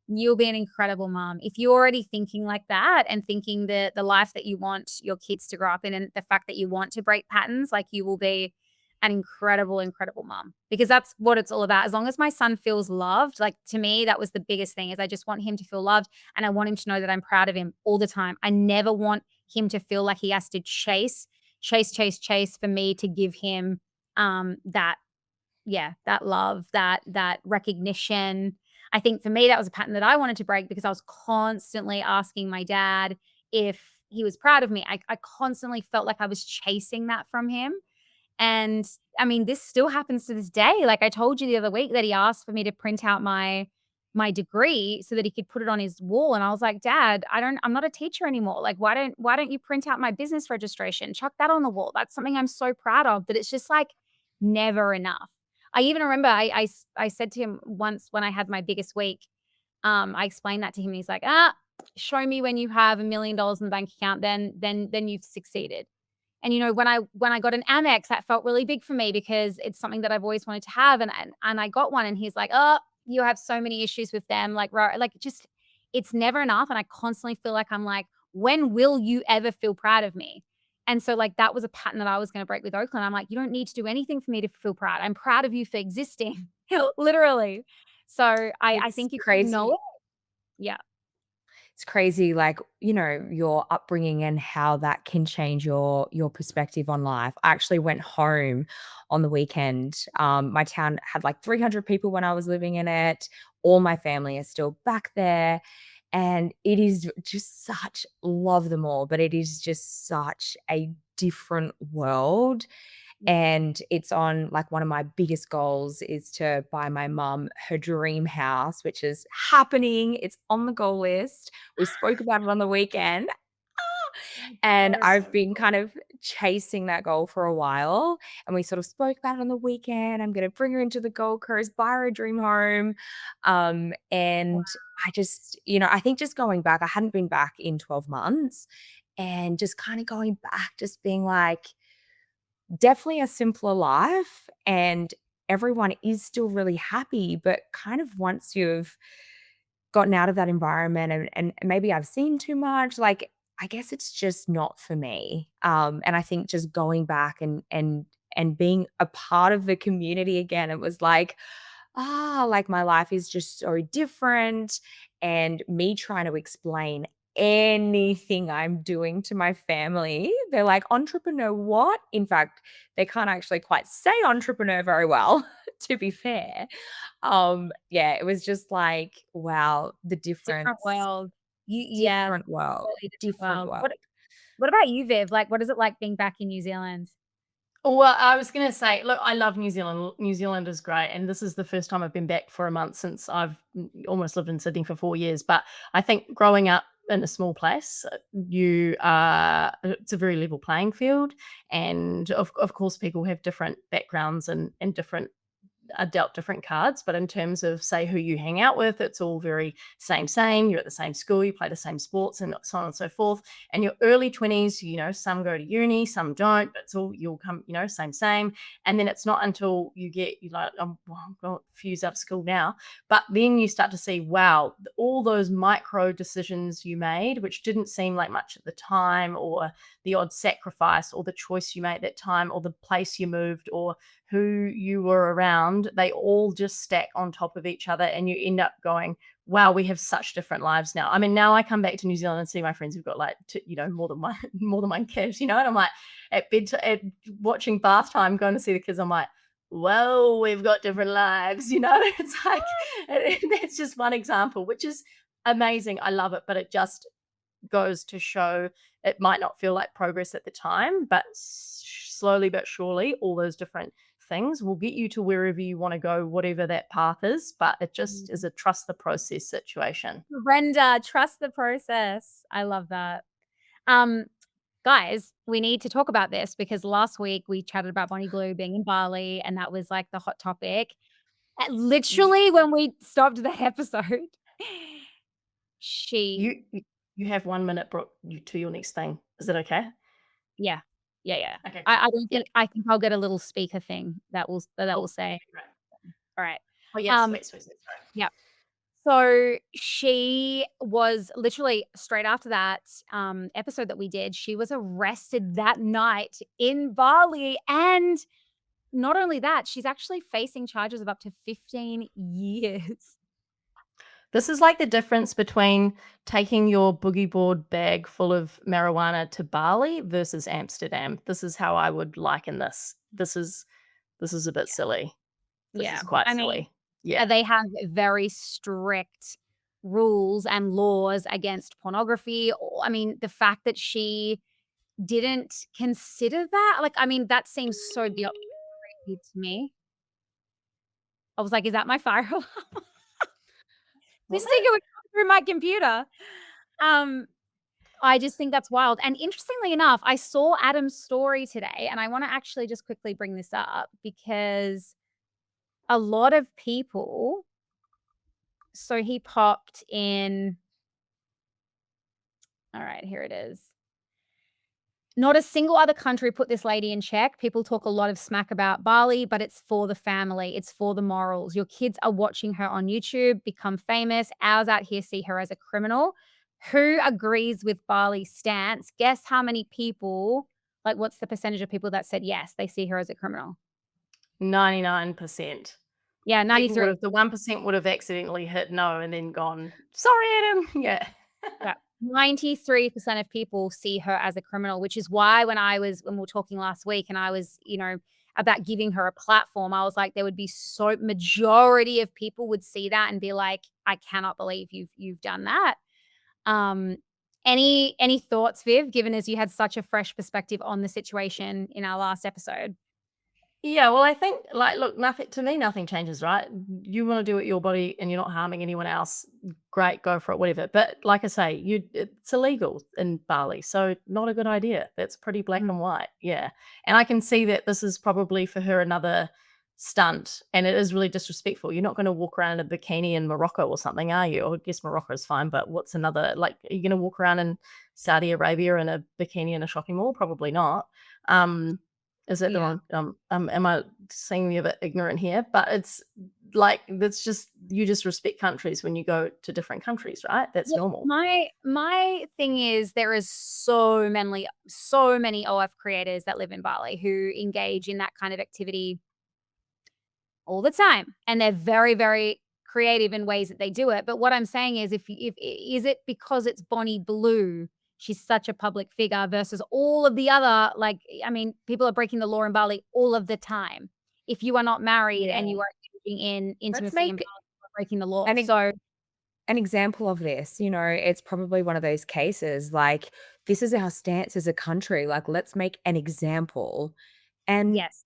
You'll be an incredible mom. If you're already thinking like that and thinking the life that you want your kids to grow up in and the fact that you want to break patterns, like you will be an incredible, incredible mom because that's what it's all about. As long as my son feels loved, like to me, that was the biggest thing is I just want him to feel loved and I want him to know that I'm proud of him all the time. I never want him to feel like he has to chase for me to give him that yeah, that love, that recognition. I think for me, that was a pattern that I wanted to break because I was constantly asking my dad if he was proud of me. I constantly felt like I was chasing that from him. And I mean, this still happens to this day. Like I told you the other week that he asked for me to print out my degree so that he could put it on his wall. And I was like, Dad, I'm not a teacher anymore. Like, why don't you print out my business registration? Chuck that on the wall. That's something I'm so proud of. But it's just like never enough. I even remember I said to him once when I had my biggest week, I explained that to him. And he's like, show me when you have $1 million in the bank account, then you've succeeded. And, when I got an Amex, that felt really big for me because it's something that I've always wanted to have, and I got one, and he's like, "Oh, you have so many issues with them." Like, just it's never enough, and I constantly feel like I'm like, "When will you ever feel proud of me?" And so, like, that was a pattern that I was gonna break with Oakland. I'm like, "You don't need to do anything for me to feel proud. I'm proud of you for existing." Literally. So, I It's think if you know crazy. it. Yeah. It's crazy, like, your upbringing and how that can change your perspective on life. I actually went home on the weekend. My town had like 300 people when I was living in it. All my family is still back there. And it is just such love them all, but it is just such a different world. And it's on like one of my biggest goals is to buy my mum her dream house, which is happening. It's on the goal list. We spoke about it on the weekend. And I've been kind of chasing that goal for a while. And we sort of spoke about it on the weekend. I'm going to bring her into the Gold Coast, buy her a dream home. And I just, I think just going back, I hadn't been back in 12 months and just kind of going back, just being like, definitely a simpler life, and everyone is still really happy, but kind of once you've gotten out of that environment and maybe I've seen too much, like, I guess it's just not for me. And I think just going back and being a part of the community again, it was like, like my life is just so different, and me trying to explain anything I'm doing to my family, they're like, "Entrepreneur what?" In fact, they can't actually quite say entrepreneur very well, to be fair. Yeah, it was just like, wow, the Different difference. world. Yeah, Different world, totally different different world. world. What about you, Viv? Like, what is it like being back in New Zealand? Well, I was gonna say, look, I love New Zealand. New Zealand is great, and this is the first time I've been back for a month since I've almost lived in Sydney for 4 years. But I think growing up in a small place, it's a very level playing field, and of course, people have different backgrounds and different are dealt different cards, but in terms of say who you hang out with, it's all very same. You're at the same school, you play the same sports, and so on and so forth. And your early 20s, some go to uni, some don't, but it's all you'll come, same. And then it's not until you like, I'm got a few years out of school now, but then you start to see, wow, all those micro decisions you made, which didn't seem like much at the time, or the odd sacrifice, or the choice you made at that time, or the place you moved, or who you were around, they all just stack on top of each other. And you end up going, wow, we have such different lives now. I mean, now I come back to New Zealand and see my friends who've got like, more than one, more than one kid, and I'm like, at bed, at watching bath time, going to see the kids, I'm like, well, we've got different lives, it's like, that's just one example, which is amazing. I love it, but it just goes to show it might not feel like progress at the time, but slowly but surely, all those different things will get you to wherever you want to go, whatever that path is. But it just is a trust the process situation. Surrender, trust the process. I love that. Um, Guys, we need to talk about this because last week we chatted about Bonnie Blue being in Bali, and that was like the hot topic. You, Literally, when we stopped that episode, she, you have 1 minute, Brooke, to your next thing. Is it okay? yeah, yeah. Okay, cool. I don't Yeah. think I think I'll get a little speaker thing that will Cool. say, Okay, great. all right. Oh, yeah. Um, Sweet. Sorry. yeah. So she was literally straight after that episode that we did, she was arrested that night in Bali. And not only that, she's actually facing charges of up to 15 years. This is like the difference between taking your boogie board bag full of marijuana to Bali versus Amsterdam. This is how I would liken this. This is a bit silly. This Yeah. is quite I mean, silly. Yeah. they have very strict rules and laws against pornography. I mean, the fact that she didn't consider that, like, I mean, that seems so beyond crazy to me. I was like, "Is that my fire alarm?" Was This sticker it? would come through my computer. Um, I just think that's wild, and interestingly enough, I saw Adam's story today, and I wanna actually just quickly bring this up because a lot of people, so he popped in, all right, here it is. Not a single other country put this lady in check. People talk a lot of smack about Bali, but it's for the family. It's for the morals. Your kids are watching her on YouTube, become famous. Ours out here see her as a criminal. Who agrees with Bali's stance? Guess how many people, like, what's the percentage of people that said yes, they see her as a criminal? 99%. Yeah, People would 93. have the 1% would have accidentally hit no and then gone, "Sorry, Adam." Yeah. Yeah. 93% of people see her as a criminal, which is why when we were talking last week and I was, about giving her a platform, I was like, there would be so majority of people would see that and be like, I cannot believe you've done that. Um, any thoughts, Viv, given as you had such a fresh perspective on the situation in our last episode? Yeah, well, I think, like, look, nothing to me, nothing changes, right? You want to do it your body and you're not harming anyone else, great, go for it, whatever. But like I say, it's illegal in Bali, so not a good idea. That's pretty black Mm, and white. Yeah. And I can see that this is probably for her another stunt, and it is really disrespectful. You're not going to walk around in a bikini in Morocco or something, are you? Or I guess Morocco is fine, but what's another, like, are you going to walk around in Saudi Arabia in a bikini in a shopping mall? Probably not. Um Is that the Yeah. wrong am I seeming a bit ignorant here? But it's like, that's just, you just respect countries when you go to different countries, right? That's Yeah, normal. my thing is there is so many OF creators that live in Bali who engage in that kind of activity all the time, and they're very, very creative in ways that they do it, but what I'm saying is if is it because it's Bonnie Blue, she's such a public figure versus all of the other, like, I mean, people are breaking the law in Bali all of the time. If you are not married and Yeah. you are engaging in Let's intimacy in make Bali, you are breaking the law, an so an example of this, it's probably one of those cases, like, this is our stance as a country, like, let's make an example, and yes.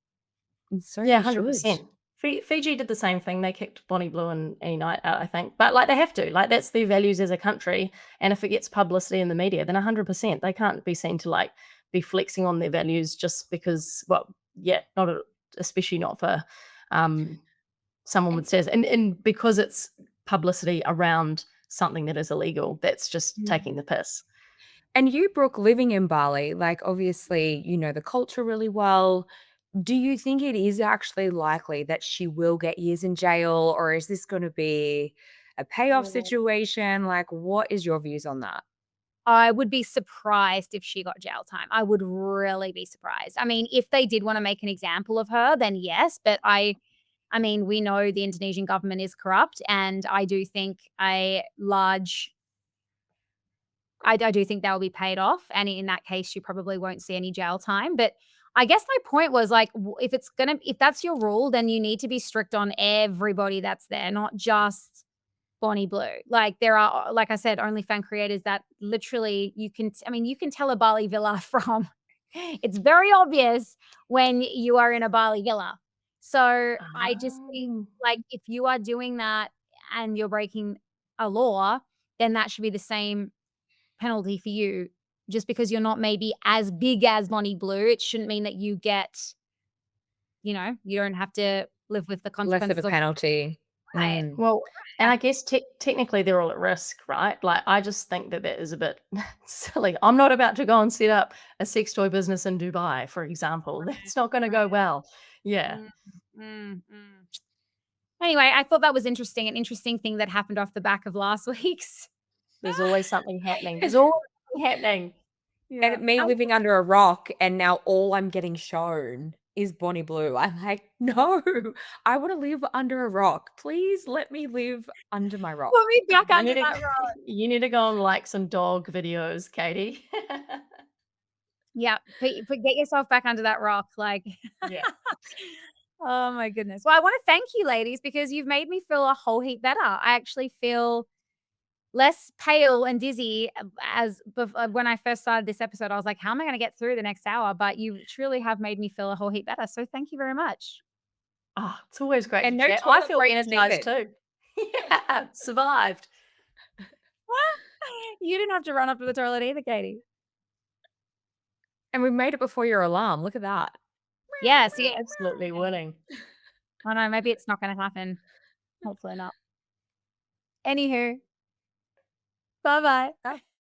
so Yeah, we should. 100%. Fiji did the same thing. They kicked Bonnie Blue and Annie Knight out, I think. But, like, they have to. Like, that's their values as a country, and if it gets publicity in the media, then 100%. They can't be seen to, like, be flexing on their values just because, well, yeah, not a especially not for, um, someone And would say, and because it's publicity around something that is illegal, that's just taking the piss. And you, Brooke, living in Bali, like, obviously, you know the culture really well. Do you think it is actually likely that she will get years in jail, or is this gonna be a payoff situation? Like, what is your views on that? I would be surprised if she got jail time. I would really be surprised. I mean, if they did wanna make an example of her, then yes, but I mean, we know the Indonesian government is corrupt, and I do think a large I do think they'll be paid off, and in that case, you probably won't see any jail time, but I guess my point was, like, if that's your rule, then you need to be strict on everybody that's there, not just Bonnie Blue. Like, there are, like I said, OnlyFans creators that literally you can tell a Bali villa from it's very obvious when you are in a Bali villa. So, I just think, Oh. like, if you are doing that and you're breaking a law, then that should be the same penalty for you. Just because you're not maybe as big as Bonnie Blue, it shouldn't mean that you don't have to live with the Less of a consequences of penalty. right. Mm. Well, and I guess technically they're all at risk, right? Like, I just think that that is a bit silly. I'm not about to go and set up a sex toy business in Dubai, for example. That's not going to go well. Yeah, Mm, mm. Anyway, I thought that was interesting, an interesting thing that happened off the back of last week's. there's always something happening. There's always something happening. Yeah. And me living under a rock, and now all I'm getting shown is Bonnie Blue. I'm like, "No, I wanna live under a rock. Please let me live under my rock." Put me back You under need to that rock. you need to go and like some dog videos, Katie. Yeah, get yourself back under that rock, like Yeah. oh my goodness. Well, I wanna thank you ladies because you've made me feel a whole heap better. I actually feel less pale and dizzy when I first started this episode. I was like, "How am I gonna get through the next hour?" But you truly have made me feel a whole heap better, so thank you very much. Oh, it's always great to And no chat. I toilet feel breaks energized needed. too. Yeah, survived. You didn't have to run up to the toilet either, Katie. And we made it before your alarm. Look at that. Yes, yeah. Absolutely winning. Oh, no, maybe it's not gonna happen. Hopefully not. Anywho, bye-bye.